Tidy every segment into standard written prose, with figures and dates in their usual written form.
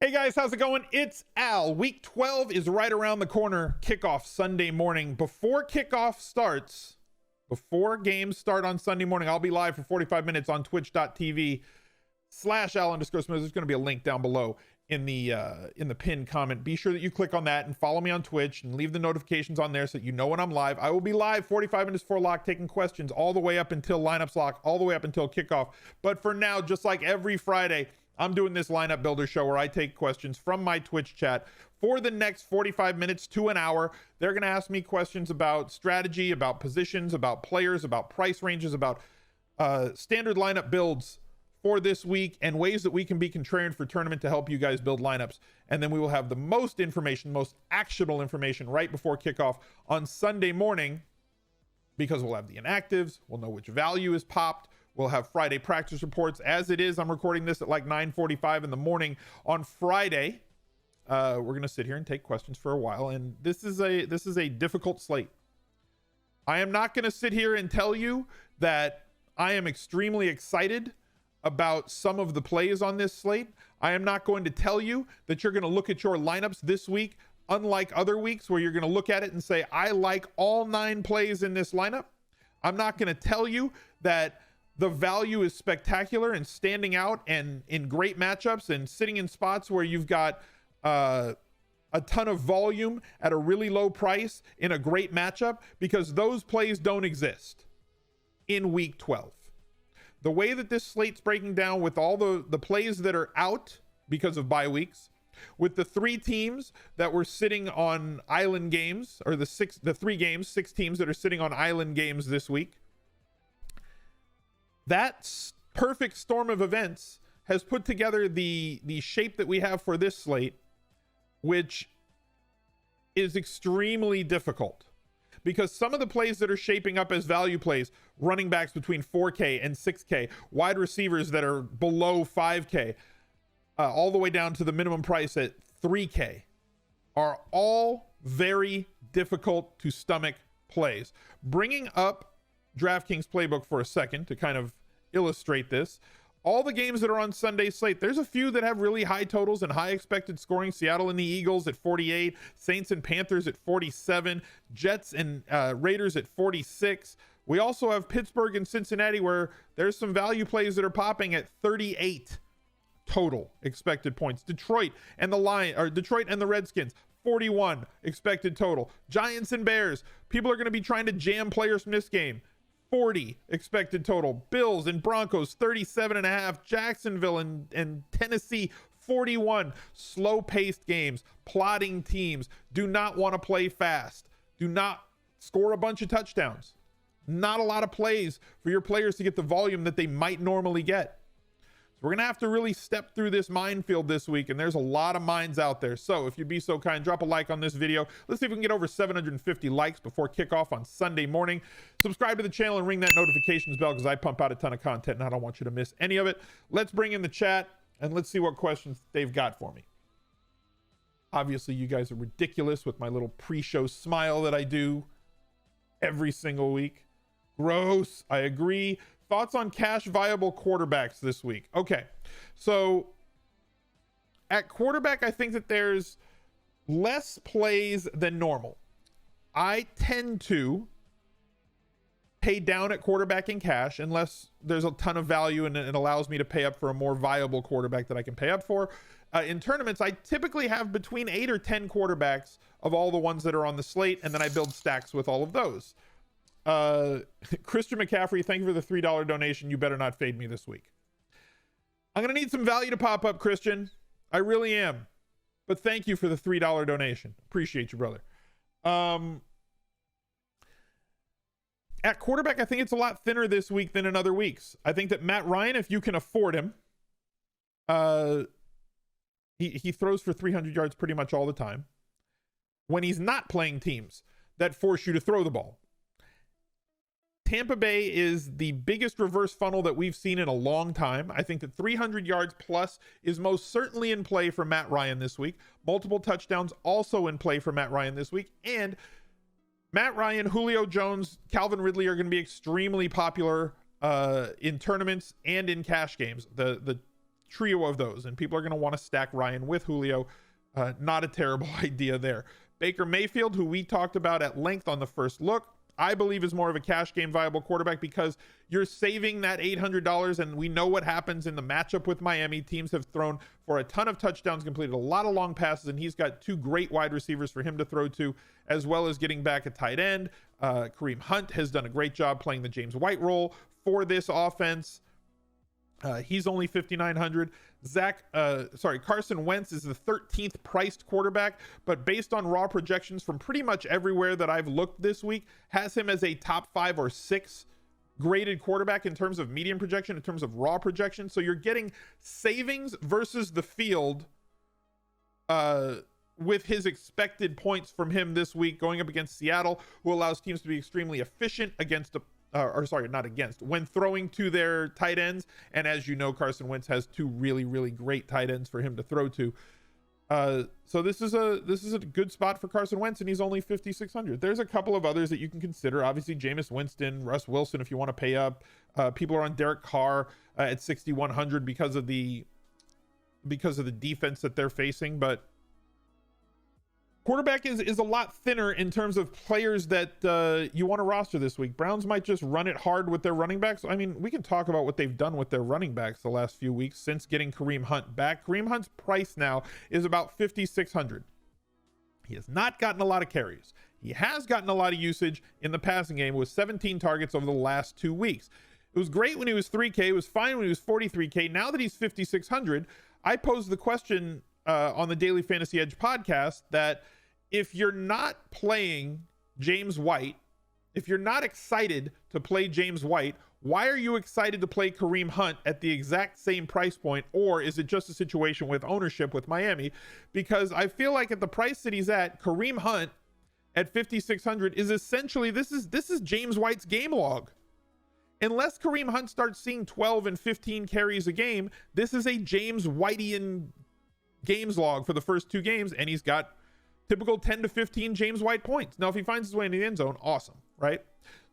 Hey guys, how's it going? It's Al. Week 12 is right around the corner. Kickoff Sunday morning. Before kickoff starts, before games start on Sunday morning, I'll be live for 45 minutes on twitch.tv/Al_Smith. There's going to be a link down below in the pinned comment. Be sure that you click on that and follow me on Twitch and leave the notifications on there so that you know when I'm live. I will be live 45 minutes before lock, taking questions all the way up until lineups lock, all the way up until kickoff. But for now, just like every Friday, I'm doing this lineup builder show where I take questions from my Twitch chat for the next 45 minutes to an hour. They're going to ask me questions about strategy, about positions, about players, about price ranges, about standard lineup builds for this week and ways that we can be contrarian for tournament to help you guys build lineups. And then we will have the most information, most actionable information right before kickoff on Sunday morning, because we'll have the inactives. We'll know which value is popped. We'll have Friday practice reports. As it is, I'm recording this at like 9:45 in the morning on Friday. We're going to sit here and take questions for a while. And this is a difficult slate. I am not going to sit here and tell you that I am extremely excited about some of the plays on this slate. I am not going to tell you that you're going to look at your lineups this week, unlike other weeks where you're going to look at it and say, I like all 9 plays in this lineup. I'm not going to tell you that the value is spectacular and standing out and in great matchups and sitting in spots where you've got a ton of volume at a really low price in a great matchup, because those plays don't exist in week 12. The way that this slate's breaking down, with all the plays that are out because of bye weeks, with the 3 teams that were sitting on island games, or the 6 teams that are sitting on island games this week, that perfect storm of events has put together the shape that we have for this slate, which is extremely difficult, because some of the plays that are shaping up as value plays, running backs between 4K and 6K, wide receivers that are below 5K, all the way down to the minimum price at 3K, are all very difficult to stomach plays. Bringing up DraftKings playbook for a second to kind of illustrate this, all the games that are on Sunday slate, there's a few that have really high totals and high expected scoring. Seattle and the Eagles at 48, Saints and Panthers at 47, Jets and Raiders at 46. We also have Pittsburgh and Cincinnati, where there's some value plays that are popping at 38 total expected points. Detroit and the Redskins, 41 expected total. Giants and Bears, people are going to be trying to jam players from this game, 40 expected total. Bills and Broncos, 37.5. Jacksonville and Tennessee, 41. Slow-paced games, plodding teams, do not want to play fast, do not score a bunch of touchdowns. Not a lot of plays for your players to get the volume that they might normally get. We're going to have to really step through this minefield this week, and there's a lot of mines out there. So if you'd be so kind, drop a like on this video. Let's see if we can get over 750 likes before kickoff on Sunday morning. Subscribe to the channel and ring that notifications bell, because I pump out a ton of content and I don't want you to miss any of it. Let's bring in the chat and let's see what questions they've got for me. Obviously, you guys are ridiculous with my little pre-show smile that I do every single week. Gross. I agree. Thoughts on cash viable quarterbacks this week? Okay, so at quarterback, I think that there's less plays than normal. I tend to pay down at quarterback in cash unless there's a ton of value and it allows me to pay up for a more viable quarterback that I can pay up for. In tournaments, I typically have between 8 or 10 quarterbacks of all the ones that are on the slate, and then I build stacks with all of those. Christian McCaffrey, thank you for the $3 donation. You better not fade me this week. I'm going to need some value to pop up, Christian. I really am. But thank you for the $3 donation. Appreciate you, brother. At quarterback, I think it's a lot thinner this week than in other weeks. I think that Matt Ryan, if you can afford him, he throws for 300 yards pretty much all the time when he's not playing teams that force you to throw the ball. Tampa Bay is the biggest reverse funnel that we've seen in a long time. I think that 300 yards plus is most certainly in play for Matt Ryan this week. Multiple touchdowns also in play for Matt Ryan this week. And Matt Ryan, Julio Jones, Calvin Ridley are going to be extremely popular in tournaments and in cash games. The trio of those, and people are going to want to stack Ryan with Julio. Not a terrible idea there. Baker Mayfield, who we talked about at length on the first look, I believe is more of a cash game viable quarterback because you're saving that $800, and we know what happens in the matchup with Miami. Teams have thrown for a ton of touchdowns, completed a lot of long passes, and he's got two great wide receivers for him to throw to, as well as getting back a tight end. Kareem Hunt has done a great job playing the James White role for this offense. He's only 5,900. Carson Wentz is the 13th priced quarterback, but based on raw projections from pretty much everywhere that I've looked this week, has him as a top 5 or 6 graded quarterback in terms of median projection, in terms of raw projection. So you're getting savings versus the field with his expected points from him this week going up against Seattle, who allows teams to be extremely efficient against when throwing to their tight ends. And as you know, Carson Wentz has two really, really great tight ends for him to throw to. So this is a good spot for Carson Wentz, and he's only 5,600. There's a couple of others that you can consider. Obviously, Jameis Winston, Russ Wilson, if you want to pay up. People are on Derek Carr at 6,100 because of the defense that they're facing, but quarterback is a lot thinner in terms of players that you want to roster this week. Browns might just run it hard with their running backs. I mean, we can talk about what they've done with their running backs the last few weeks since getting Kareem Hunt back. Kareem Hunt's price now is about 5,600. He has not gotten a lot of carries. He has gotten a lot of usage in the passing game with 17 targets over the last 2 weeks. It was great when he was 3K. It was fine when he was 43K. Now that he's 5,600, I posed the question on the Daily Fantasy Edge podcast that if you're not playing James White, if you're not excited to play James White, why are you excited to play Kareem Hunt at the exact same price point? Or is it just a situation with ownership with Miami? Because I feel like at the price that he's at, Kareem Hunt at 5,600 is essentially, this is James White's game log. Unless Kareem Hunt starts seeing 12 and 15 carries a game, this is a James Whiteian games log for the first 2 games, and he's got typical 10 to 15 James White points. Now, if he finds his way into the end zone, awesome, right?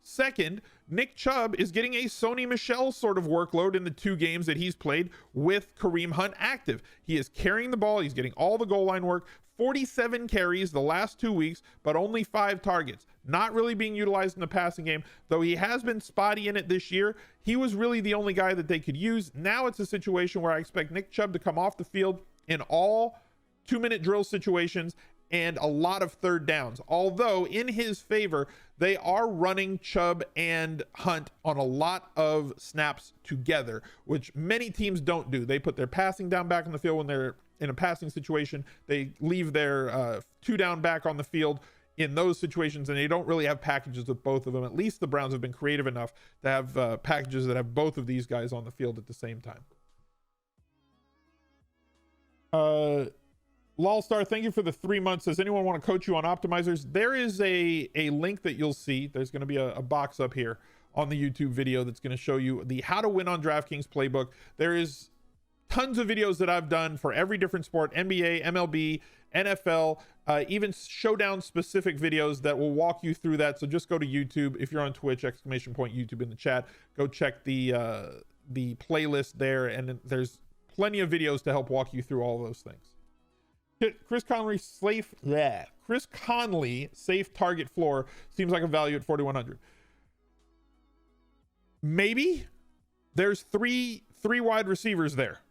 Second, Nick Chubb is getting a Sony Michel sort of workload in the 2 games that he's played with Kareem Hunt active. He is carrying the ball. He's getting all the goal line work. 47 carries the last 2 weeks, but only 5 targets. Not really being utilized in the passing game, though he has been spotty in it this year. He was really the only guy that they could use. Now it's a situation where I expect Nick Chubb to come off the field in all 2-minute drill situations and a lot of third downs. Although in his favor, they are running Chubb and Hunt on a lot of snaps together, which many teams don't do. They put their passing down back on the field when they're in a passing situation. They leave their 2 down back on the field in those situations, and they don't really have packages with both of them. At least the Browns have been creative enough to have packages that have both of these guys on the field at the same time. Lolstar, thank you for the 3 months. Does anyone want to coach you on optimizers? There is a link that you'll see. There's going to be a box up here on the YouTube video that's going to show you the how to win on DraftKings playbook. There is tons of videos that I've done for every different sport, NBA, MLB, NFL, even showdown specific videos that will walk you through that. So just go to YouTube. If you're on Twitch, !YouTube in the chat, go check the playlist there. And there's plenty of videos to help walk you through all those things. Chris Conley safe target floor seems like a value at 4,100. Maybe there's three wide receivers there.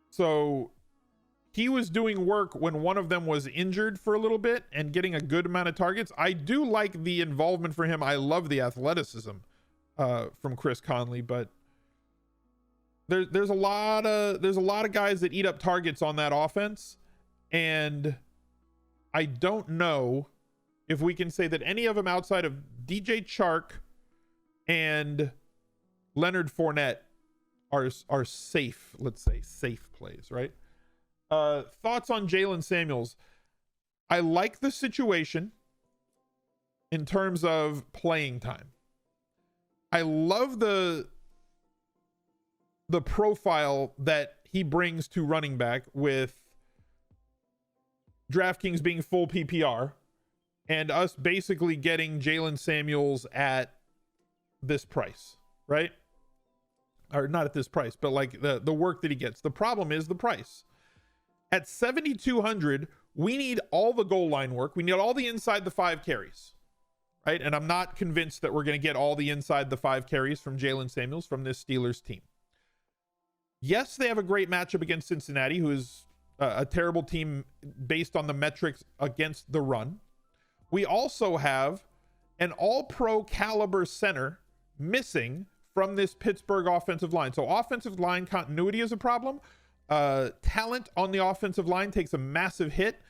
So he was doing work when one of them was injured for a little bit and getting a good amount of targets. I do like the involvement for him. I love the athleticism from Chris Conley, but there's a lot of guys that eat up targets on that offense. And I don't know if we can say that any of them outside of DJ Chark and Leonard Fournette are safe, let's say safe plays, right? Thoughts on Jaylen Samuels? I like the situation in terms of playing time. I love the profile that he brings to running back with DraftKings being full PPR and us basically getting Jaylen Samuels at this price, right? or not at this price, but like the work that he gets. The problem is the price. At 7,200, we need all the goal line work. We need all the inside the 5 carries, right? And I'm not convinced that we're going to get all the inside the 5 carries from Jaylen Samuels from this Steelers team. Yes, they have a great matchup against Cincinnati, who is a terrible team based on the metrics against the run. We also have an all-pro caliber center missing from this Pittsburgh offensive line. So offensive line continuity is a problem. Talent on the offensive line takes a massive hit.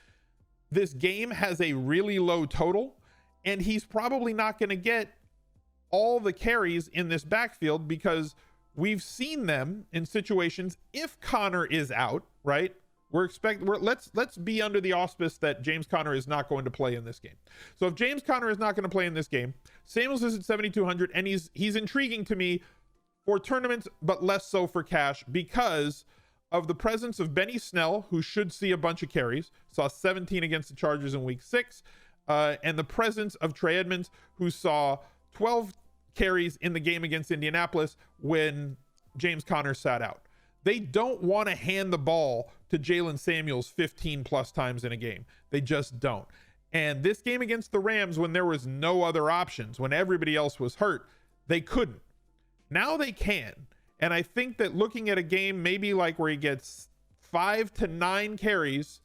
This game has a really low total, and he's probably not going to get all the carries in this backfield because we've seen them in situations if Connor is out, right? Let's be under the auspice that James Conner is not going to play in this game. So if James Conner is not going to play in this game, Samuels is at 7,200, and he's intriguing to me for tournaments, but less so for cash because of the presence of Benny Snell, who should see a bunch of carries, saw 17 against the Chargers in week 6, and the presence of Trey Edmonds, who saw 12 carries in the game against Indianapolis when James Conner sat out. They don't want to hand the ball to Jaylen Samuels 15 plus times in a game. They just don't. And this game against the Rams, when there was no other options, when everybody else was hurt, they couldn't. Now they can. And I think that looking at a game maybe like where he gets 5 to 9 carries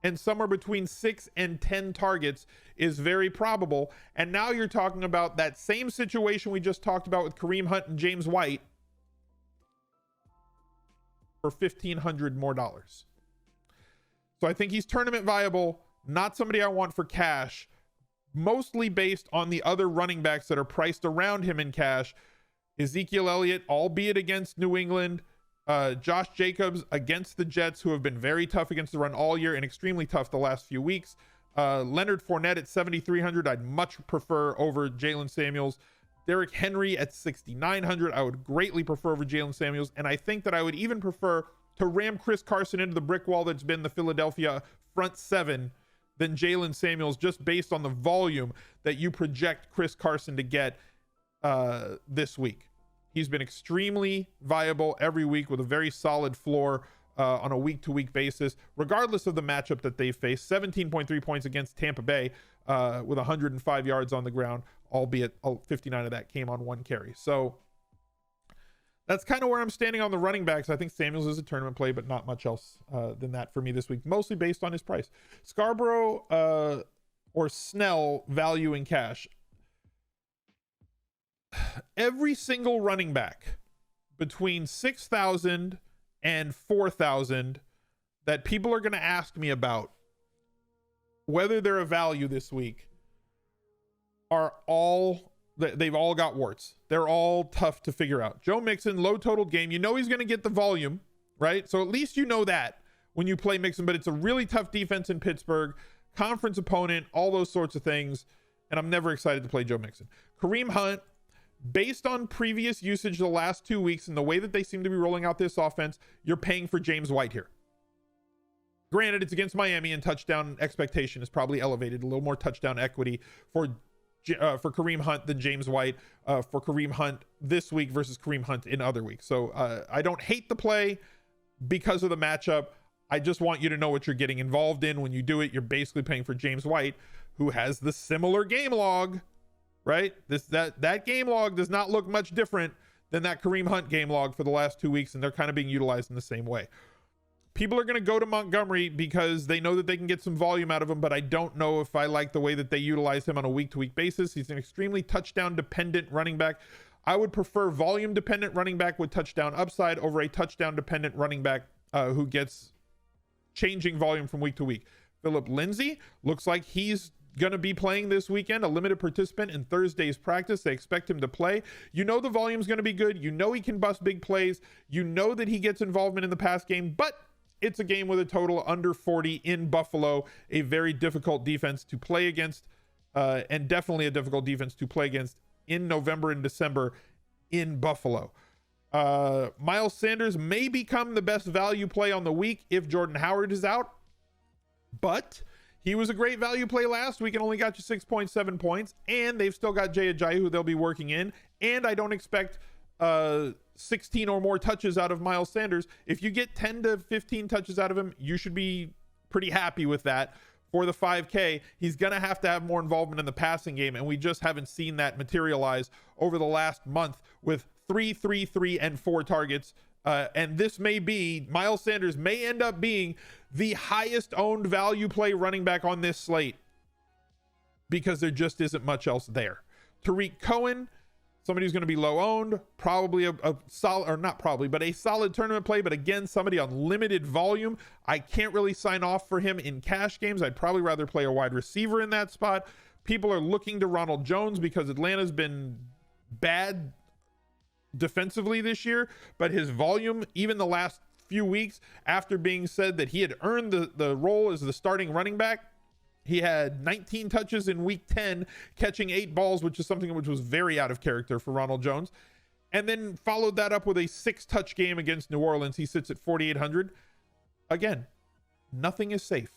and somewhere between 6 and 10 targets is very probable. And now you're talking about that same situation we just talked about with Kareem Hunt and James White for $1,500 more. So I think he's tournament viable, not somebody I want for cash, mostly based on the other running backs that are priced around him in cash. Ezekiel Elliott, albeit against New England, Josh Jacobs against the Jets, who have been very tough against the run all year and extremely tough the last few weeks. Leonard Fournette at 7,300, I'd much prefer over Jaylen Samuels. Derrick Henry at 6,900, I would greatly prefer over Jaylen Samuels. And I think that I would even prefer to ram Chris Carson into the brick wall that's been the Philadelphia front 7 than Jaylen Samuels, just based on the volume that you project Chris Carson to get this week. He's been extremely viable every week with a very solid floor on a week-to-week basis, regardless of the matchup that they face. 17.3 points against Tampa Bay with 105 yards on the ground, albeit 59 of that came on 1 carry. So that's kind of where I'm standing on the running backs. I think Samuels is a tournament play, but not much else than that for me this week, mostly based on his price. Scarborough or Snell value in cash. Every single running back between 6,000 and 4,000 that people are going to ask me about whether they're a value this week they've all got warts. They're all tough to figure out. Joe Mixon, low total game. You know he's going to get the volume, right? So at least you know that when you play Mixon, but it's a really tough defense in Pittsburgh, conference opponent, all those sorts of things. And I'm never excited to play Joe Mixon. Kareem Hunt, based on previous usage the last 2 weeks and the way that they seem to be rolling out this offense, you're paying for James White here. Granted, it's against Miami and touchdown expectation is probably elevated, a little more touchdown equity for Kareem Hunt than James White for Kareem Hunt this week versus Kareem Hunt in other weeks. So I don't hate the play because of the matchup. I just want you to know what you're getting involved in. When you do it, you're basically paying for James White, who has the similar game log, right? That game log does not look much different than that Kareem Hunt game log for the last 2 weeks, and they're kind of being utilized in the same way. People are going to go to Montgomery because they know that they can get some volume out of him, but I don't know if I like the way that they utilize him on a week-to-week basis. He's an extremely touchdown-dependent running back. I would prefer volume-dependent running back with touchdown upside over a touchdown-dependent running back who gets changing volume from week to week. Phillip Lindsay looks like he's going to be playing this weekend, a limited participant in Thursday's practice. They expect him to play. You know the volume's going to be good. You know he can bust big plays. You know that he gets involvement in the pass game, but it's a game with a total under 40 in Buffalo, a very difficult defense to play against, and definitely a difficult defense to play against in November and December in Buffalo. Miles Sanders may become the best value play on the week if Jordan Howard is out, but he was a great value play last week and only got you 6.7 points, and they've still got Jay Ajayi, who they'll be working in, and I don't expect 16 or more touches out of Miles Sanders. If you get 10 to 15 touches out of him, you should be pretty happy with that. For the 5K, he's going to have more involvement in the passing game, and we just haven't seen that materialize over the last month with 3, 3, 3, and 4 targets. And this may be, Miles Sanders may end up being the highest owned value play running back on this slate because there just isn't much else there. Tariq Cohen, somebody who's going to be low owned, probably a solid, or not probably, but a solid tournament play. But again, somebody on limited volume. I can't really sign off for him in cash games. I'd probably rather play a wide receiver in that spot. People are looking to Ronald Jones because Atlanta's been bad defensively this year, but his volume, even the last few weeks after being said that he had earned the role as the starting running back, he had 19 touches in week 10, catching 8 balls, which is something which was very out of character for Ronald Jones. And then followed that up with a 6-touch game against New Orleans. He sits at 4,800. Again, nothing is safe.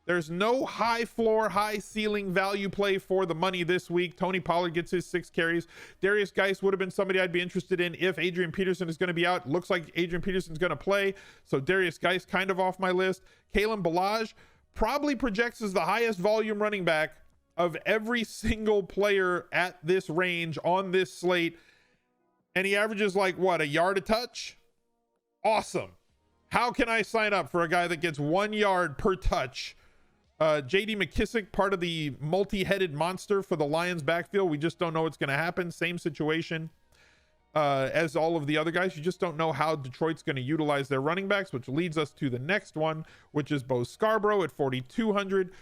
There's no high floor, high ceiling value play for the money this week. Tony Pollard gets his 6 carries. Darius Geis would have been somebody I'd be interested in if Adrian Peterson is going to be out. Looks like Adrian Peterson's going to play. So Darius Geis kind of off my list. Kalen Ballage probably projects as the highest volume running back of every single player at this range on this slate. And he averages like what, a yard a touch? Awesome. How can I sign up for a guy that gets 1 yard per touch? JD McKissick, part of the multi-headed monster for the Lions backfield. We just don't know what's going to happen. Same situation as all of the other guys. You just don't know how Detroit's going to utilize their running backs, which leads us to the next one, which is Bo Scarborough at 4,200.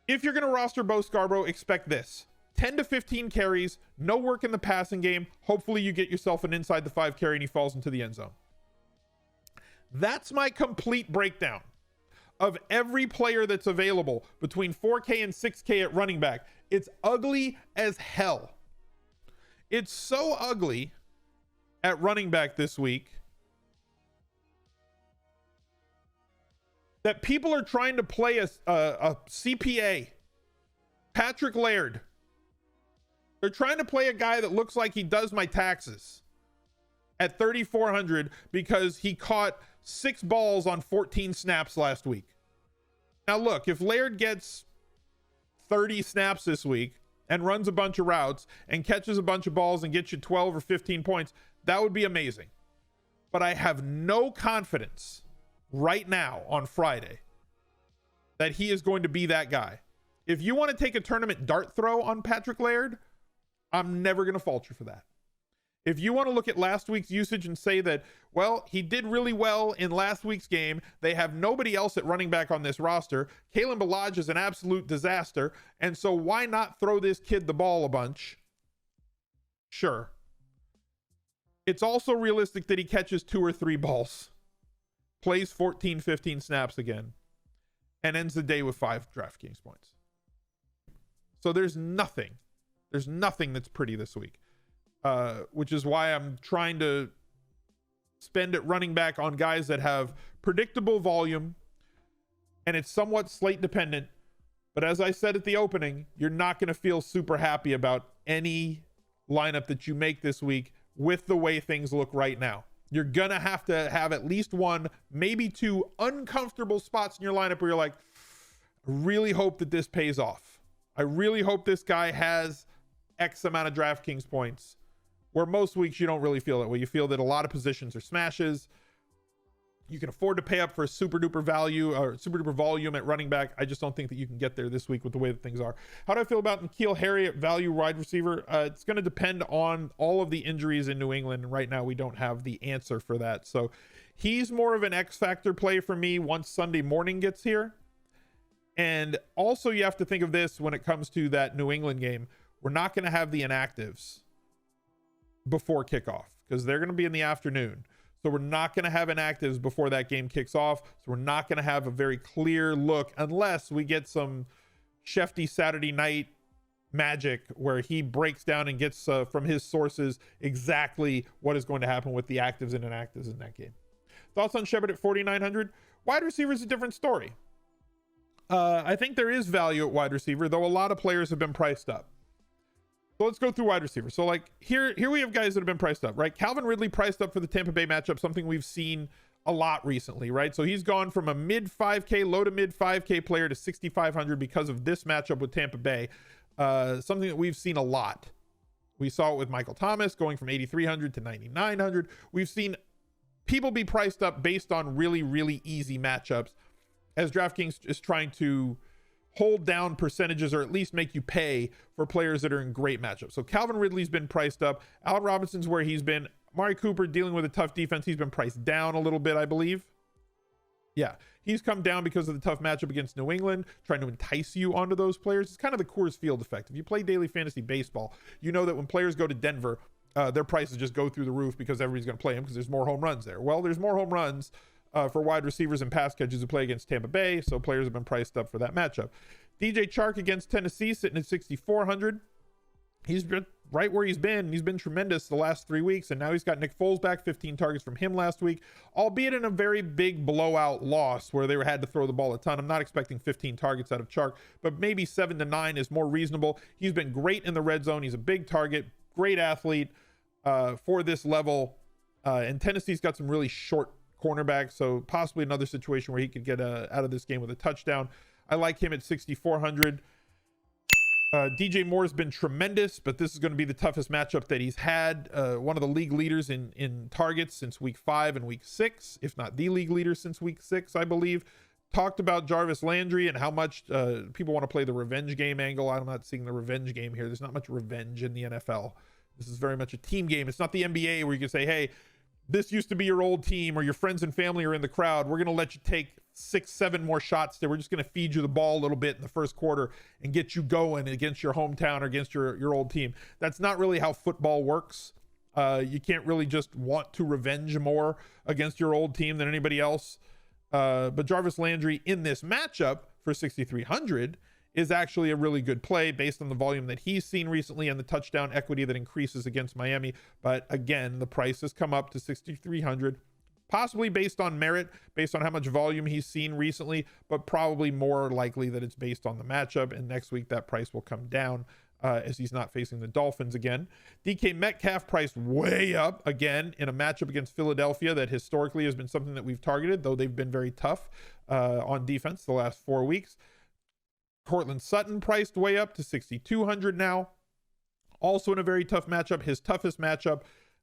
If you're going to roster Bo Scarborough, expect this: 10 to 15 carries, no work in the passing game. Hopefully you get yourself an inside the 5 carry and he falls into the end zone. That's my complete breakdown of every player that's available between 4K and 6K at running back. It's ugly as hell. It's so ugly at running back this week that people are trying to play a CPA, Patrick Laird. They're trying to play a guy that looks like he does my taxes at 3,400 because he caught 6 balls on 14 snaps last week. Now look, if Laird gets 30 snaps this week and runs a bunch of routes and catches a bunch of balls and gets you 12 or 15 points, that would be amazing. But I have no confidence right now on Friday that he is going to be that guy. If you want to take a tournament dart throw on Patrick Laird, I'm never going to fault you for that. If you want to look at last week's usage and say that, well, he did really well in last week's game, they have nobody else at running back on this roster, Kalen Ballage is an absolute disaster, and so why not throw this kid the ball a bunch? Sure. It's also realistic that he catches 2 or 3 balls, plays 14, 15 snaps again, and ends the day with 5 DraftKings points. So there's nothing that's pretty this week. Which is why I'm trying to spend it running back on guys that have predictable volume, and it's somewhat slate dependent. But as I said at the opening, you're not going to feel super happy about any lineup that you make this week with the way things look right now. You're going to have at least 1, maybe 2 uncomfortable spots in your lineup where you're like, I really hope that this pays off. I really hope this guy has X amount of DraftKings points. Where most weeks you don't really feel that way. You feel that a lot of positions are smashes. You can afford to pay up for a super duper value or super duper volume at running back. I just don't think that you can get there this week with the way that things are. How do I feel about N'Keal Harry at value wide receiver? It's going to depend on all of the injuries in New England. And right now we don't have the answer for that. So he's more of an X factor play for me once Sunday morning gets here. And also you have to think of this when it comes to that New England game. We're not going to have the inactives before kickoff because they're going to be in the afternoon. So we're not going to have inactives before that game kicks off. So we're not going to have a very clear look unless we get some Shefty Saturday night magic where he breaks down and gets from his sources exactly what is going to happen with the actives and inactives in that game. Thoughts on Shepard at 4,900? Wide receiver is a different story. I think there is value at wide receiver, though a lot of players have been priced up. So let's go through wide receivers. So like here we have guys that have been priced up, right? Calvin Ridley priced up for the Tampa Bay matchup, something we've seen a lot recently, right? So he's gone from a mid 5K, low to mid 5K player to 6,500 because of this matchup with Tampa Bay. Something that we've seen a lot. We saw it with Michael Thomas going from 8,300 to 9,900. We've seen people be priced up based on really, really easy matchups as DraftKings is trying to hold down percentages or at least make you pay for players that are in great matchups. So Calvin Ridley's been priced up. Allen Robinson's where he's been. Amari Cooper dealing with a tough defense. He's been priced down a little bit, I believe. Yeah, he's come down because of the tough matchup against New England, trying to entice you onto those players. It's kind of the Coors Field effect. If you play daily fantasy baseball, you know that when players go to Denver, their prices just go through the roof because everybody's going to play them because there's more home runs there. Well, there's more home runs for wide receivers and pass catchers who play against Tampa Bay, so players have been priced up for that matchup. DJ Chark against Tennessee sitting at 6,400. He's been right where he's been. He's been tremendous the last 3 weeks, and now he's got Nick Foles back, 15 targets from him last week, albeit in a very big blowout loss where they had to throw the ball a ton. I'm not expecting 15 targets out of Chark, but maybe 7 to 9 is more reasonable. He's been great in the red zone. He's a big target, great athlete for this level, and Tennessee's got some really short cornerback, so possibly another situation where he could get out of this game with a touchdown. I like him at 6,400. DJ Moore's been tremendous, but this is going to be the toughest matchup that he's had. One of the league leaders in targets since week 5 and week 6, if not the league leader since week 6, I believe. Talked about Jarvis Landry and how much people want to play the revenge game angle. I'm not seeing the revenge game here. There's not much revenge in the NFL. This is very much a team game. It's not the NBA where you can say, hey, this used to be your old team or your friends and family are in the crowd. We're going to let you take 6-7 more shots there. We're just going to feed you the ball a little bit in the first quarter and get you going against your hometown or against your old team. That's not really how football works. You can't really just want to revenge more against your old team than anybody else. But Jarvis Landry in this matchup for 6,300 is actually a really good play based on the volume that he's seen recently and the touchdown equity that increases against Miami. But again, the price has come up to 6,300, possibly based on merit, based on how much volume he's seen recently, but probably more likely that it's based on the matchup. And next week that price will come down as he's not facing the Dolphins again. DK Metcalf priced way up again in a matchup against Philadelphia that historically has been something that we've targeted, though they've been very tough on defense the last 4 weeks. Cortland Sutton priced way up to 6,200 now. Also in a very tough matchup, his toughest matchup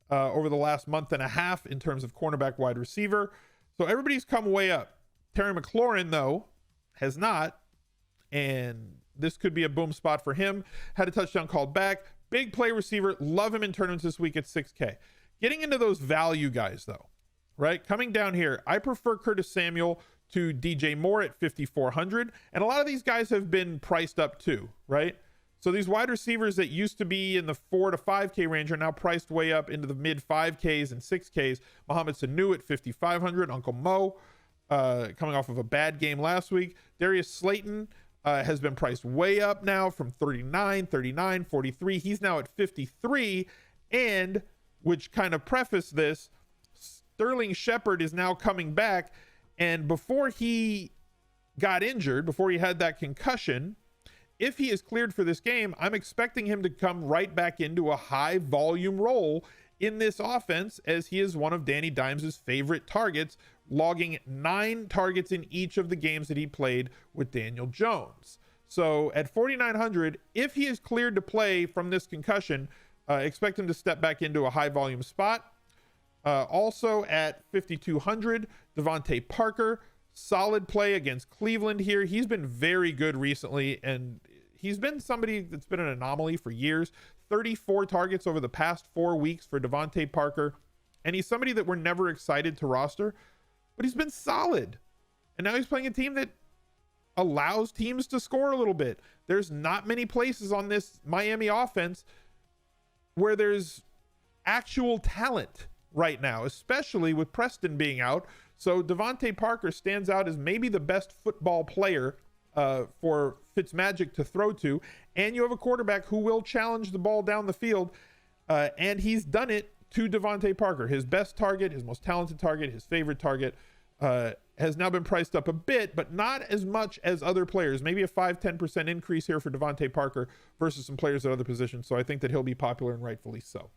over the last month and a half in terms of cornerback wide receiver. So everybody's come way up. Terry McLaurin, though, has not. And this could be a boom spot for him. Had a touchdown called back. Big play receiver. Love him in tournaments this week at 6K. Getting into those value guys, though, right? Coming down here, I prefer Curtis Samuel to DJ Moore at 5,400. And a lot of these guys have been priced up too, right? So these wide receivers that used to be in the 4 to 5K range are now priced way up into the mid 5Ks and 6Ks. Mohamed Sanu at 5,500. Uncle Mo coming off of a bad game last week. Darius Slayton has been priced way up now from 39, 39, 43. He's now at 53. And which kind of preface this, Sterling Shepard is now coming back. And before he got injured, before he had that concussion, if he is cleared for this game, I'm expecting him to come right back into a high volume role in this offense, as he is one of Danny Dimes' favorite targets, logging 9 targets in each of the games that he played with Daniel Jones. So at 4,900, if he is cleared to play from this concussion, expect him to step back into a high volume spot. Also at 5,200, Devontae Parker, solid play against Cleveland here. He's been very good recently, and he's been somebody that's been an anomaly for years. 34 targets over the past 4 weeks for Devontae Parker, and he's somebody that we're never excited to roster, but he's been solid. And now he's playing a team that allows teams to score a little bit. There's not many places on this Miami offense where there's actual talent right now, especially with Preston being out. So Devontae Parker stands out as maybe the best football player for Fitzmagic to throw to. And you have a quarterback who will challenge the ball down the field. And he's done it to Devontae Parker, his best target, his most talented target, his favorite target. has now been priced up a bit, but not as much as other players. Maybe a 5-10% increase here for Devontae Parker versus some players at other positions. So I think that he'll be popular, and rightfully so.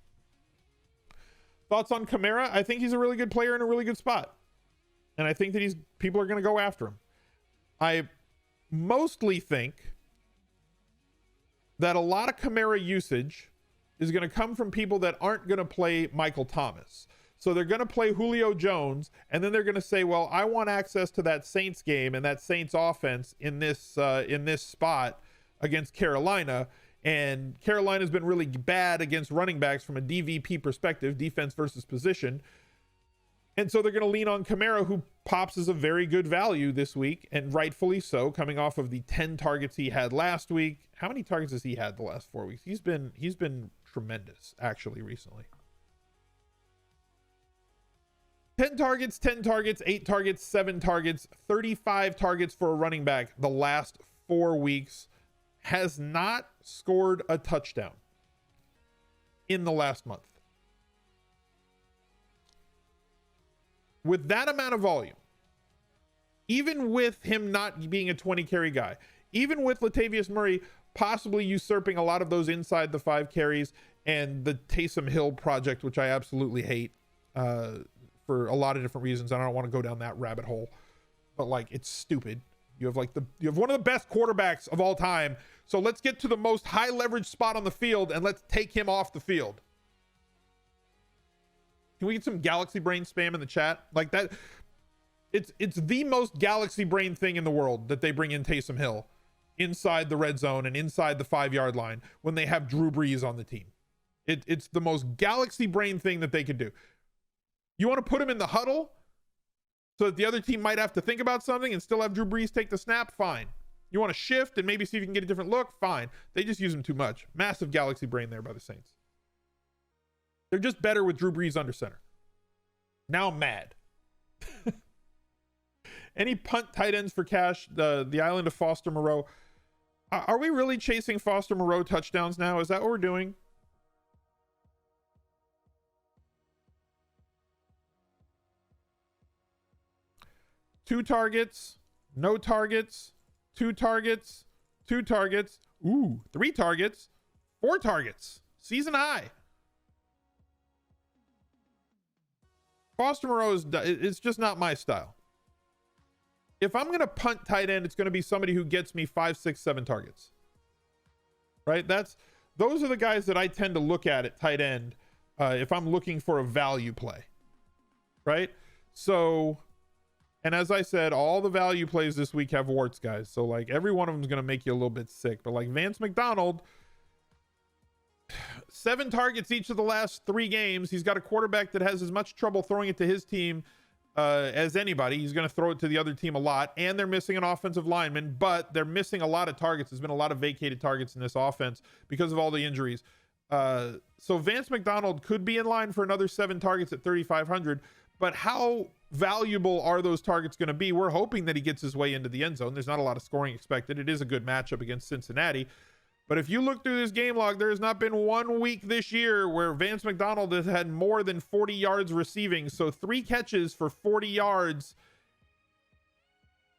Thoughts on Kamara? I think he's a really good player in a really good spot. And I think that people are going to go after him. I mostly think that a lot of Kamara usage is going to come from people that aren't going to play Michael Thomas. So they're going to play Julio Jones, and then they're going to say, well, I want access to that Saints game and that Saints offense in this spot against Carolina. And Carolina's been really bad against running backs from a DVP perspective, defense versus position. And so they're going to lean on Kamara, who pops as a very good value this week, and rightfully so, coming off of the 10 targets he had last week. How many targets has he had the last 4 weeks? He's been tremendous, actually, recently. 10 targets, 8 targets, 7 targets, 35 targets for a running back the last 4 weeks. Has not scored a touchdown in the last month. With that amount of volume, even with him not being a 20 carry guy, even with Latavius Murray possibly usurping a lot of those inside the 5 carries and the Taysom Hill project, which I absolutely hate, for a lot of different reasons. I don't want to go down that rabbit hole, but like, it's stupid. You have one of the best quarterbacks of all time. So let's get to the most high leverage spot on the field and let's take him off the field. Can we get some galaxy brain spam in the chat? Like that. It's the most galaxy brain thing in the world that they bring in Taysom Hill inside the red zone and inside the 5-yard line when they have Drew Brees on the team. It's the most galaxy brain thing that they could do. You want to put him in the huddle so that the other team might have to think about something and still have Drew Brees take the snap? Fine. You want to shift and maybe see if you can get a different look? Fine. They just use him too much. Massive galaxy brain there by the Saints. They're just better with Drew Brees under center. Now I'm mad. Any punt tight ends for cash? The island of Foster Moreau. Are we really chasing Foster Moreau touchdowns now? Is that what we're doing? Two targets, no targets, 2 targets, 2 targets, 3 targets, 4 targets, season high. Foster Moreau it's just not my style. If I'm going to punt tight end, it's going to be somebody who gets me 5, 6, 7 targets. Right? Those are the guys that I tend to look at tight end if I'm looking for a value play. Right? So, and as I said, all the value plays this week have warts, guys. So like every one of them is going to make you a little bit sick. But like Vance McDonald, 7 targets each of the last 3 games. He's got a quarterback that has as much trouble throwing it to his team as anybody. He's going to throw it to the other team a lot. And they're missing an offensive lineman, but they're missing a lot of targets. There's been a lot of vacated targets in this offense because of all the injuries. So Vance McDonald could be in line for another 7 targets at 3,500. But how valuable are those targets going to be? We're hoping that he gets his way into the end zone. There's not a lot of scoring expected. It is a good matchup against Cincinnati. But if you look through this game log, there has not been one week this year where Vance McDonald has had more than 40 yards receiving. So 3 catches for 40 yards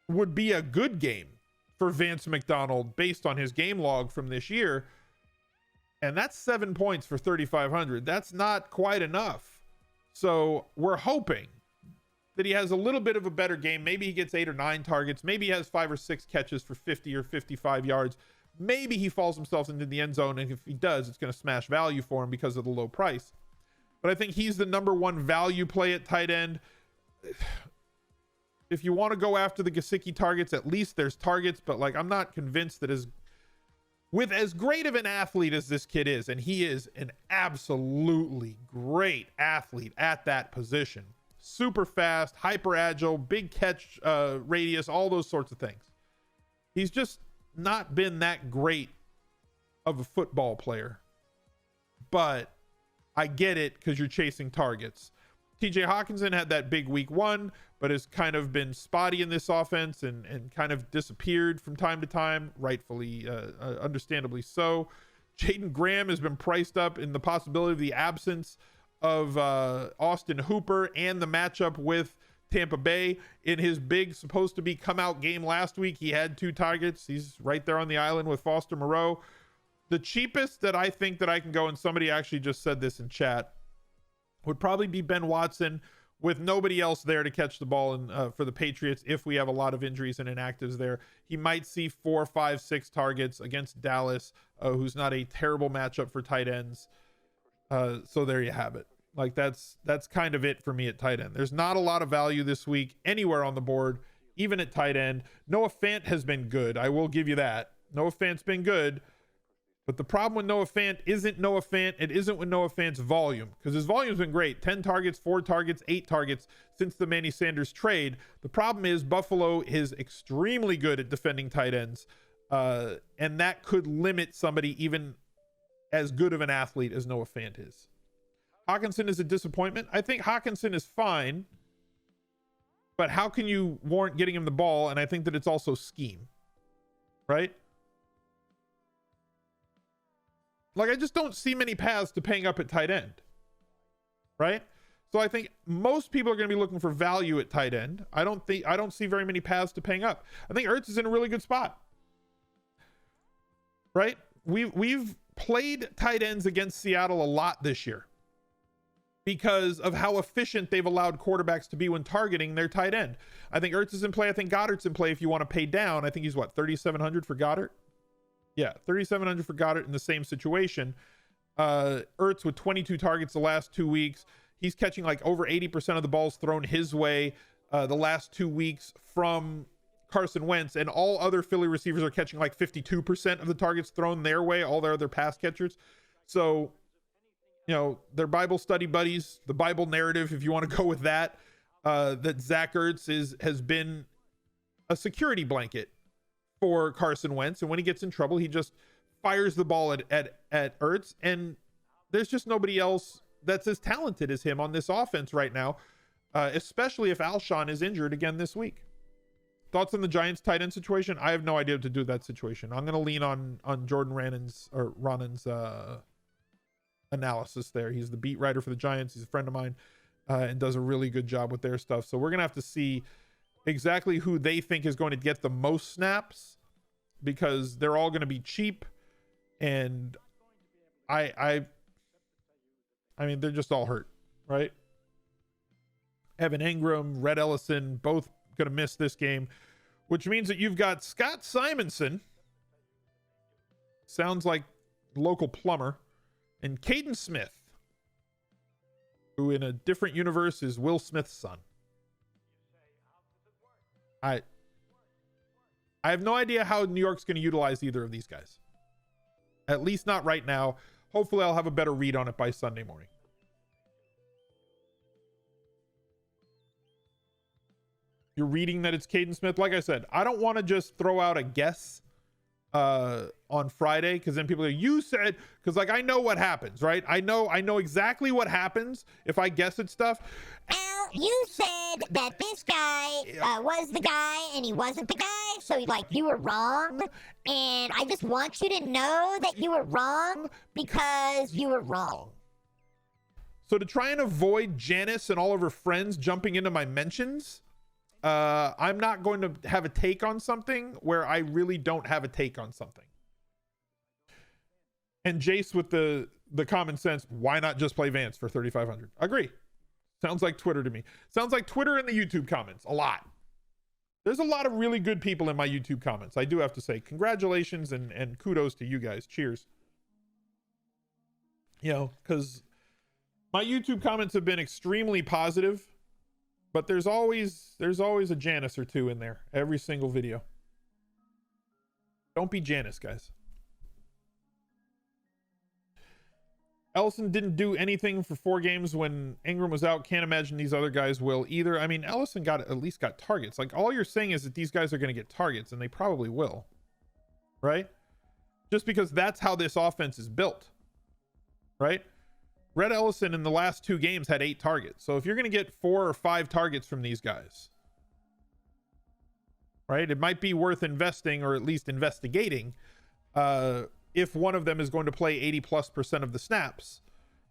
would be a good game for Vance McDonald based on his game log from this year. And that's 7 points for 3,500. That's not quite enough. So we're hoping that he has a little bit of a better game. Maybe he gets 8 or 9 targets. Maybe he has 5 or 6 catches for 50 or 55 yards. Maybe he falls himself into the end zone. And if he does, it's going to smash value for him because of the low price. But I think he's the number 1 value play at tight end. If you want to go after the Gesicki targets, at least there's targets. But like, I'm not convinced that with as great of an athlete as this kid is, and he is an absolutely great athlete at that position, super fast, hyper agile, big catch radius, all those sorts of things. He's just not been that great of a football player. But I get it because you're chasing targets. TJ Hawkinson had that big week 1, but has kind of been spotty in this offense and kind of disappeared from time to time, rightfully, understandably so. Jaden Graham has been priced up in the possibility of the absence of Austin Hooper and the matchup with Tampa Bay in his big supposed to be come out game last week. He had 2 targets. He's right there on the island with Foster Moreau. The cheapest that I think that I can go, and somebody actually just said this in chat, would probably be Ben Watson with nobody else there to catch the ball for the Patriots. If we have a lot of injuries and inactives there, he might see 4, 5, 6 targets against Dallas, who's not a terrible matchup for tight ends. So there you have it. Like that's kind of it for me at tight end. There's not a lot of value this week anywhere on the board, even at tight end. Noah Fant has been good. I will give you that. Noah Fant's been good. But the problem with Noah Fant isn't Noah Fant. It isn't with Noah Fant's volume, because his volume's been great. 10 targets, 4 targets, 8 targets since the Manny Sanders trade. The problem is Buffalo is extremely good at defending tight ends. And that could limit somebody even as good of an athlete as Noah Fant is. Hawkinson is a disappointment. I think Hawkinson is fine, but how can you warrant getting him the ball? And I think that it's also scheme, right? Like, I just don't see many paths to paying up at tight end, right? So I think most people are going to be looking for value at tight end. I don't see very many paths to paying up. I think Ertz is in a really good spot, right? We've played tight ends against Seattle a lot this year because of how efficient they've allowed quarterbacks to be when targeting their tight end. I think Ertz is in play. I think Goddard's in play if you want to pay down. I think he's what, 3,700 for Goddard? Yeah, 3,700 for Goddard in the same situation. Ertz with 22 targets the last 2 weeks. He's catching like over 80% of the balls thrown his way the last 2 weeks from Carson Wentz, and all other Philly receivers are catching like 52% of the targets thrown their way, all their other pass catchers. So, you know, they're Bible study buddies, the Bible narrative, if you want to go with that, that Zach Ertz has been a security blanket for Carson Wentz. And when he gets in trouble, he just fires the ball at Ertz. And there's just nobody else that's as talented as him on this offense right now, especially if Alshon is injured again this week. Thoughts on the Giants tight end situation? I have no idea what to do with that situation. I'm going to lean on Jordan Rannan's analysis there. He's the beat writer for the Giants. He's a friend of mine and does a really good job with their stuff. So we're going to have to see exactly who they think is going to get the most snaps, because they're all going to be cheap. And I mean, they're just all hurt, right? Evan Ingram, Red Ellison, both going to miss this game, which means that you've got Scott Simonson, sounds like local plumber, and Caden Smith, who in a different universe is Will Smith's son. I have no idea how New York's going to utilize either of these guys. At least not right now. Hopefully I'll have a better read on it by Sunday morning. You're reading that it's Caden Smith. Like I said, I don't want to just throw out a guess on Friday, because then people are, you said, because like I know what happens, right? I know exactly what happens if I guess at stuff. Well, you said that this guy was the guy and he wasn't the guy, so like you were wrong, and I just want you to know that you were wrong because you were wrong. So to try and avoid Janice and all of her friends jumping into my mentions, I'm not going to have a take on something where I really don't have a take on something. And Jace with the common sense, why not just play Vance for 3,500? Agree. Sounds like Twitter to me. Sounds like Twitter in the YouTube comments a lot. There's a lot of really good people in my YouTube comments. I do have to say congratulations and kudos to you guys. Cheers. You know, because my YouTube comments have been extremely positive. But there's always a Janice or two in there every single video. Don't be Janice, guys. Ellison didn't do anything for 4 games when Ingram was out. Can't imagine these other guys will either. I mean, Ellison at least got targets. Like, all you're saying is that these guys are going to get targets, and they probably will, right? Just because that's how this offense is built, right? Red Ellison in the last 2 games had 8 targets. So if you're going to get 4 or 5 targets from these guys, right, it might be worth investing, or at least investigating, if one of them is going to play 80+% of the snaps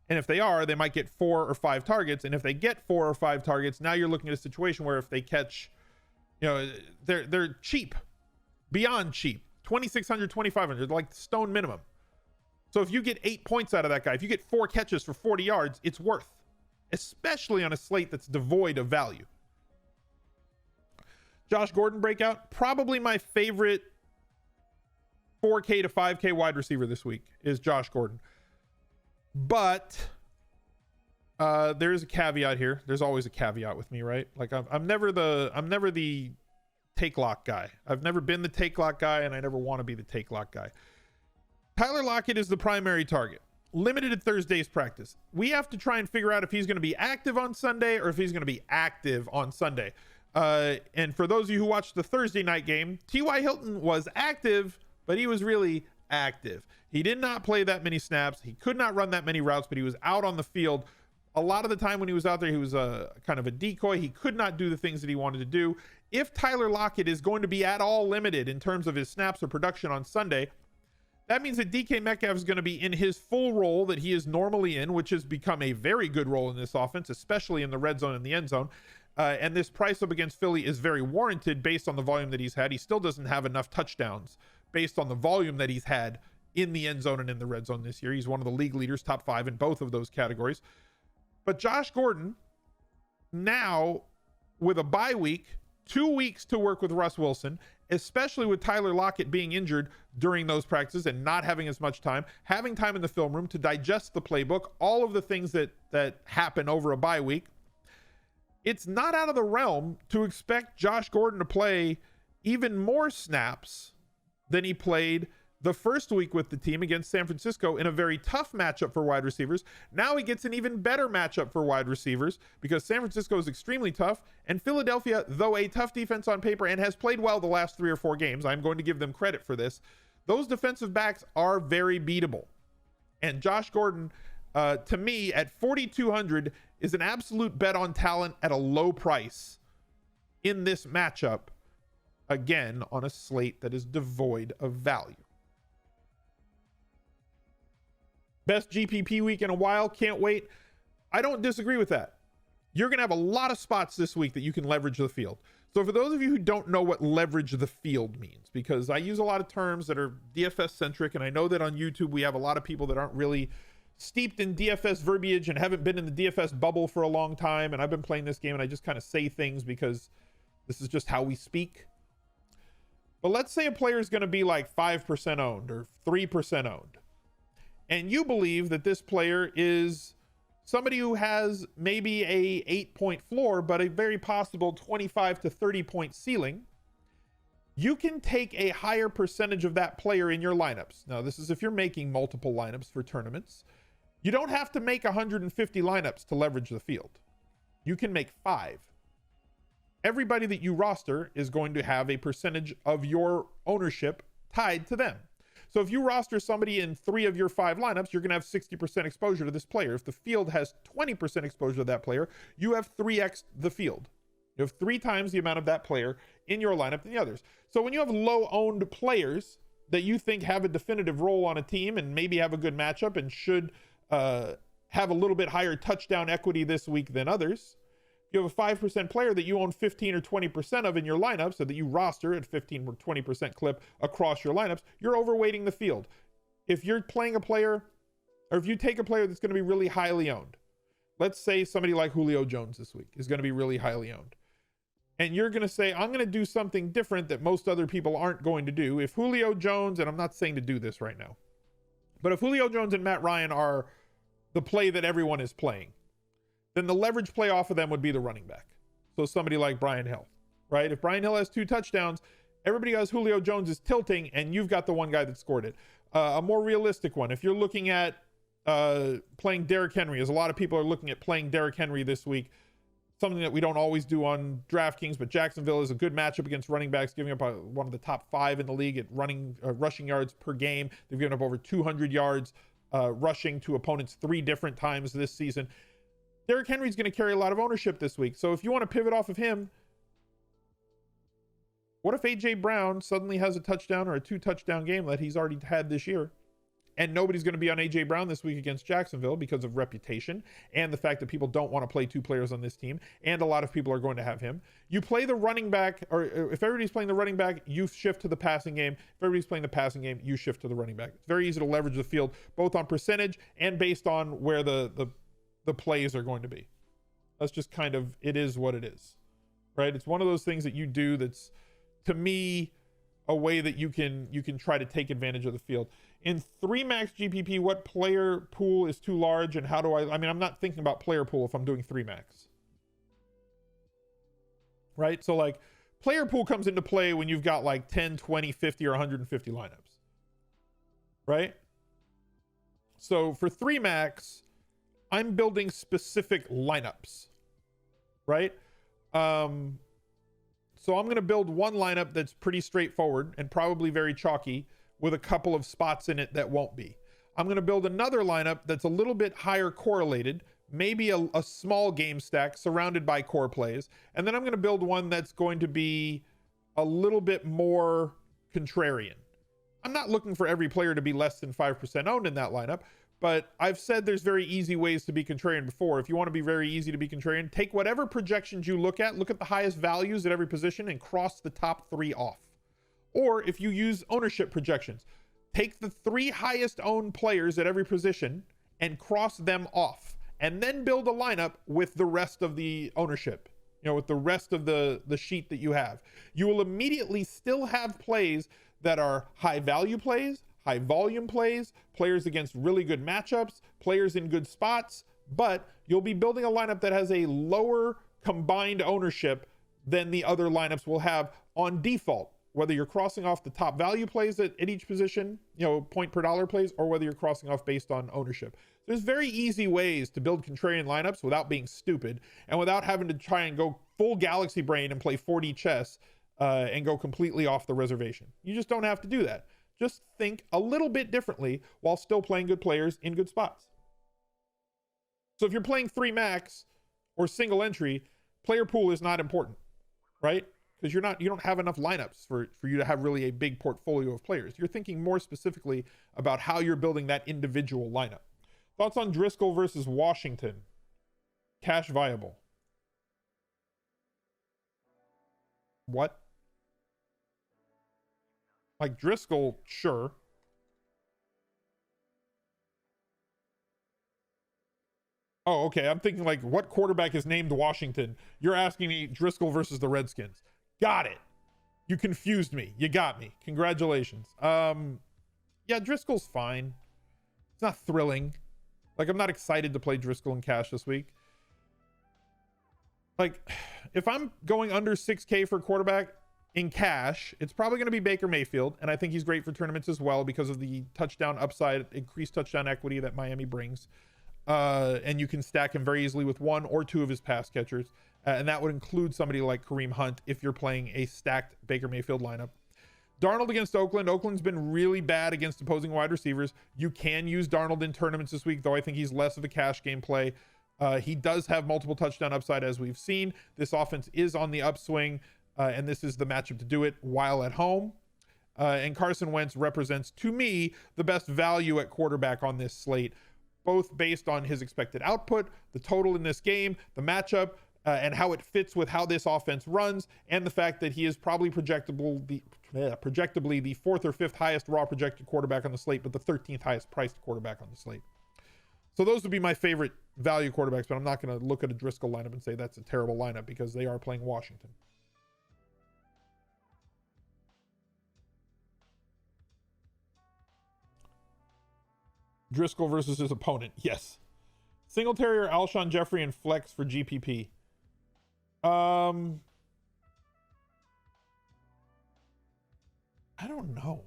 And if they are, they might get 4 or 5 targets. And if they get 4 or 5 targets, now you're looking at a situation where if they catch, they're cheap, beyond cheap, 2,600, 2,500, like stone minimum. So if you get 8 points out of that guy, if you get 4 catches for 40 yards, it's worth, especially on a slate that's devoid of value. Josh Gordon breakout, probably my favorite 4K to 5K wide receiver this week is Josh Gordon. But there's a caveat here. There's always a caveat with me, right? Like I'm never the take lock guy. I've never been the take lock guy, and I never want to be the take lock guy. Tyler Lockett is the primary target. Limited at Thursday's practice. We have to try and figure out if he's going to be active on Sunday or if he's going to be active on Sunday. And for those of you who watched the Thursday night game, T.Y. Hilton was active, but he was really active. He did not play that many snaps. He could not run that many routes, but he was out on the field. A lot of the time when he was out there, he was kind of a decoy. He could not do the things that he wanted to do. If Tyler Lockett is going to be at all limited in terms of his snaps or production on Sunday, that means that DK Metcalf is going to be in his full role that he is normally in, which has become a very good role in this offense, especially in the red zone and the end zone. And this price up against Philly is very warranted based on the volume that he's had. He still doesn't have enough touchdowns based on the volume that he's had in the end zone and in the red zone this year. He's one of the league leaders, top 5 in both of those categories. But Josh Gordon, now with a bye week, 2 weeks to work with Russ Wilson, especially with Tyler Lockett being injured during those practices and not having as much time, having time in the film room to digest the playbook, all of the things that happen over a bye week, it's not out of the realm to expect Josh Gordon to play even more snaps than he played the first week with the team against San Francisco in a very tough matchup for wide receivers. Now he gets an even better matchup for wide receivers because San Francisco is extremely tough, and Philadelphia, though a tough defense on paper and has played well the last 3 or 4 games, I'm going to give them credit for this, those defensive backs are very beatable. And Josh Gordon, to me, at 4,200 is an absolute bet on talent at a low price in this matchup, again, on a slate that is devoid of value. Best GPP week in a while. Can't wait. I don't disagree with that. You're going to have a lot of spots this week that you can leverage the field. So for those of you who don't know what leverage the field means, because I use a lot of terms that are DFS centric, and I know that on YouTube we have a lot of people that aren't really steeped in DFS verbiage and haven't been in the DFS bubble for a long time. And I've been playing this game and I just kind of say things because this is just how we speak. But let's say a player is going to be like 5% owned or 3% owned. And you believe that this player is somebody who has maybe a 8-point floor, but a very possible 25 to 30 point ceiling. You can take a higher percentage of that player in your lineups. Now, this is if you're making multiple lineups for tournaments. You don't have to make 150 lineups to leverage the field. You can make 5. Everybody that you roster is going to have a percentage of your ownership tied to them. So if you roster somebody in 3 of your 5 lineups, you're going to have 60% exposure to this player. If the field has 20% exposure to that player, you have 3x the field. You have 3 times the amount of that player in your lineup than the others. So when you have low-owned players that you think have a definitive role on a team and maybe have a good matchup and should have a little bit higher touchdown equity this week than others, you have a 5% player that you own 15 or 20% of in your lineup, so that you roster at 15 or 20% clip across your lineups, you're overweighting the field. If you're playing a player, or if you take a player that's going to be really highly owned, let's say somebody like Julio Jones this week is going to be really highly owned, and you're going to say, I'm going to do something different that most other people aren't going to do. If Julio Jones, and I'm not saying to do this right now, but if Julio Jones and Matt Ryan are the play that everyone is playing, then the leverage play off of them would be the running back. So somebody like Brian Hill, right? If Brian Hill has 2 touchdowns, everybody has Julio Jones is tilting, and you've got the one guy that scored it. A more realistic one, if you're looking at playing Derrick Henry, as a lot of people are looking at playing Derrick Henry this week, something that we don't always do on DraftKings, but Jacksonville is a good matchup against running backs, giving up one of the top 5 in the league at rushing yards per game. They've given up over 200 yards rushing to opponents 3 different times this season. Derrick Henry's going to carry a lot of ownership this week. So if you want to pivot off of him, what if A.J. Brown suddenly has a touchdown or a 2 touchdown game that he's already had this year? and nobody's going to be on AJ Brown this week against Jacksonville because of reputation and the fact that people don't want to play two players on this team, and a lot of people are going to have him. You play the running back, or if everybody's playing the running back, you shift to the passing game. If everybody's playing the passing game, you shift to the running back. It's very easy to leverage the field, both on percentage and based on where the plays are going to be. That's just kind of, it is what it is, right? It's one of those things that you do that's, to me, a way that you can try to take advantage of the field. In 3 max GPP, what player pool is too large, and how do I mean, I'm not thinking about player pool if I'm doing 3 max. Right? So like player pool comes into play when you've got like 10, 20, 50, or 150 lineups. Right? So for 3 max, I'm building specific lineups. Right? So I'm going to build one lineup that's pretty straightforward and probably very chalky with a couple of spots in it that won't be. I'm going to build another lineup that's a little bit higher correlated, maybe a small game stack surrounded by core plays. And then I'm going to build one that's going to be a little bit more contrarian. I'm not looking for every player to be less than 5% owned in that lineup, but I've said there's very easy ways to be contrarian before. If you want to be very easy to be contrarian, take whatever projections you look at the highest values at every position and cross the top 3 off. Or if you use ownership projections, take the 3 highest owned players at every position and cross them off, and then build a lineup with the rest of the ownership, with the rest of the sheet that you have. You will immediately still have plays that are high value plays, high volume plays, players against really good matchups, players in good spots, but you'll be building a lineup that has a lower combined ownership than the other lineups will have on default, whether you're crossing off the top value plays at each position, point per dollar plays, or whether you're crossing off based on ownership. There's very easy ways to build contrarian lineups without being stupid and without having to try and go full galaxy brain and play 4D chess and go completely off the reservation. You just don't have to do that. Just think a little bit differently while still playing good players in good spots. So if you're playing 3 max or single entry, player pool is not important, right? Because you don't have enough lineups for you to have really a big portfolio of players. You're thinking more specifically about how you're building that individual lineup. Thoughts on Driscoll versus Washington? Cash viable. What? Like Driscoll, sure. Oh, okay. I'm thinking like, what quarterback is named Washington? You're asking me Driscoll versus the Redskins. Got it. You confused me. You got me. Congratulations. Yeah, Driscoll's fine. It's not thrilling. Like, I'm not excited to play Driscoll in cash this week. Like, if I'm going under 6K for quarterback in cash, it's probably going to be Baker Mayfield, and I think he's great for tournaments as well because of the touchdown upside, increased touchdown equity that Miami brings. And you can stack him very easily with 1 or 2 of his pass catchers, and that would include somebody like Kareem Hunt if you're playing a stacked Baker Mayfield lineup. Darnold against Oakland. Oakland's been really bad against opposing wide receivers. You can use Darnold in tournaments this week, though I think he's less of a cash game play. He does have multiple touchdown upside, as we've seen. This offense is on the upswing, and this is the matchup to do it while at home. And Carson Wentz represents, to me, the best value at quarterback on this slate, both based on his expected output, the total in this game, the matchup, and how it fits with how this offense runs, and the fact that he is probably projectably the 4th or 5th highest raw projected quarterback on the slate, but the 13th highest priced quarterback on the slate. So those would be my favorite value quarterbacks, but I'm not going to look at a Driscoll lineup and say that's a terrible lineup because they are playing Washington. Driscoll versus his opponent. Yes. Singletary or Alshon Jeffrey and flex for GPP. I don't know.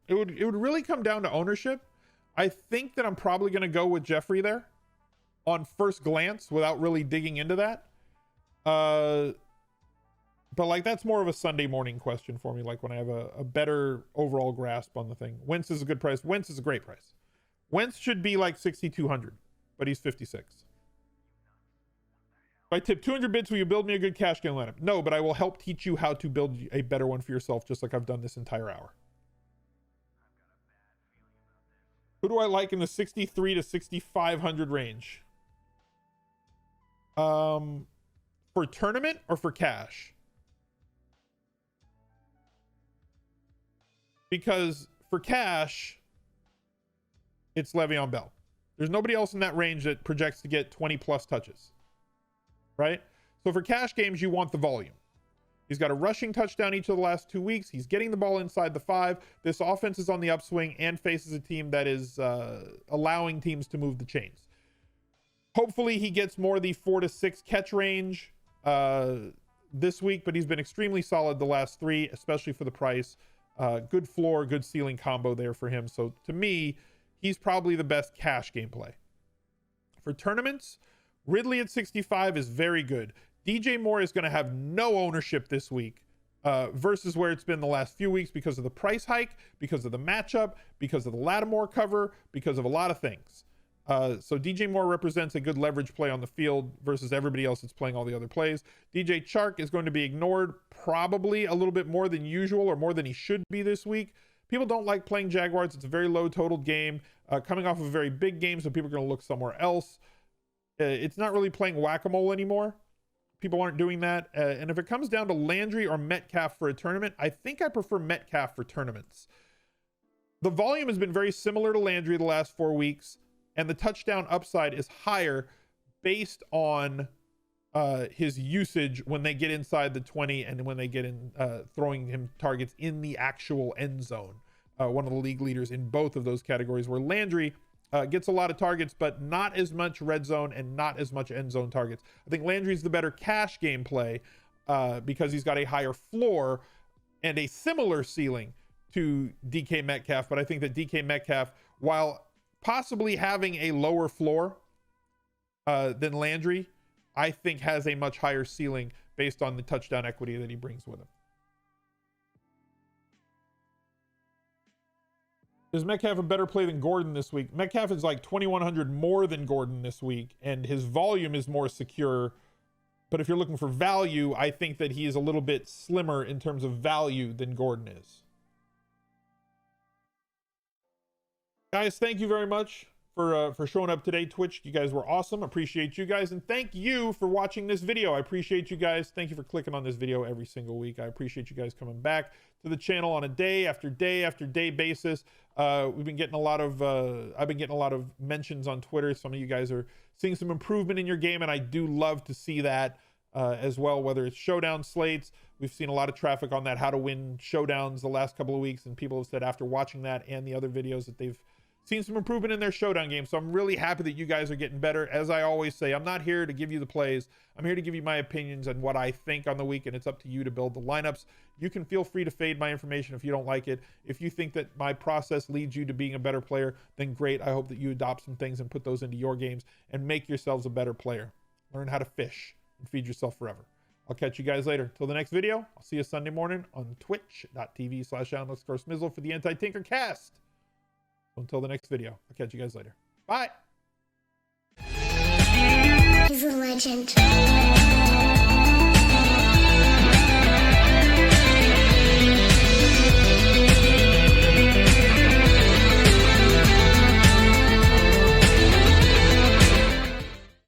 It would really come down to ownership. I think that I'm probably going to go with Jeffrey there on first glance without really digging into that. But like, that's more of a Sunday morning question for me. Like when I have a better overall grasp on the thing. Wentz is a good price. Wentz is a great price. Wentz should be like 6,200, but he's 56. If I tip 200 bits, will you build me a good cash game lineup? No, but I will help teach you how to build a better one for yourself, just like I've done this entire hour. Who do I like in the 63 to 6,500 range? For tournament or for cash? Because for cash, it's Le'Veon Bell. There's nobody else in that range that projects to get 20 plus touches, right? So for cash games, you want the volume. He's got a rushing touchdown each of the last 2 weeks. He's getting the ball inside the 5. This offense is on the upswing and faces a team that is allowing teams to move the chains. Hopefully he gets more of the 4 to 6 catch range this week, but he's been extremely solid the last 3, especially for the price. Good floor, good ceiling combo there for him. So to me, he's probably the best cash gameplay. For tournaments, Ridley at 65 is very good. DJ Moore is going to have no ownership this week versus where it's been the last few weeks because of the price hike, because of the matchup, because of the Lattimore cover, because of a lot of things. So DJ Moore represents a good leverage play on the field versus everybody else that's playing all the other plays. DJ Chark is going to be ignored probably a little bit more than usual or more than he should be this week. People don't like playing Jaguars. It's a very low totaled game, coming off of a very big game, so people are going to look somewhere else. It's not really playing whack-a-mole anymore. People aren't doing that. And if it comes down to Landry or Metcalf for a tournament, I think I prefer Metcalf for tournaments. The volume has been very similar to Landry the last 4 weeks, and the touchdown upside is higher based on his usage when they get inside the 20 and when they get in throwing him targets in the actual end zone. One of the league leaders in both of those categories, where Landry gets a lot of targets, but not as much red zone and not as much end zone targets. I think Landry's the better cash game play because he's got a higher floor and a similar ceiling to DK Metcalf. But I think that DK Metcalf, while possibly having a lower floor than Landry, I think has a much higher ceiling based on the touchdown equity that he brings with him. Is Metcalf a better play than Gordon this week? Metcalf is like 2,100 more than Gordon this week, and his volume is more secure. But if you're looking for value, I think that he is a little bit slimmer in terms of value than Gordon is. Guys, thank you very much for showing up today. Twitch, you guys were awesome. Appreciate you guys, and thank you for watching this video. I appreciate you guys. Thank you for clicking on this video every single week. I appreciate you guys coming back to the channel on a day after day after day basis. We've been getting a lot of I've been getting a lot of mentions on Twitter. Some of you guys are seeing some improvement in your game, and I do love to see that as well, whether it's showdown slates. We've seen a lot of traffic on that how to win showdowns the last couple of weeks, and people have said after watching that and the other videos that they've seen some improvement in their showdown game. So I'm really happy that you guys are getting better. As I always say, I'm not here to give you the plays. I'm here to give you my opinions and what I think on the week, and it's up to you to build the lineups. You can feel free to fade my information if you don't like it. If you think that my process leads you to being a better player, then great. I hope that you adopt some things and put those into your games and make yourselves a better player. Learn how to fish and feed yourself forever. I'll catch you guys later. Till the next video, I'll see you Sunday morning on twitch.tv/smizzle for the Anti-Tinkercast. Until the next video, I'll catch you guys later. Bye. He's a legend.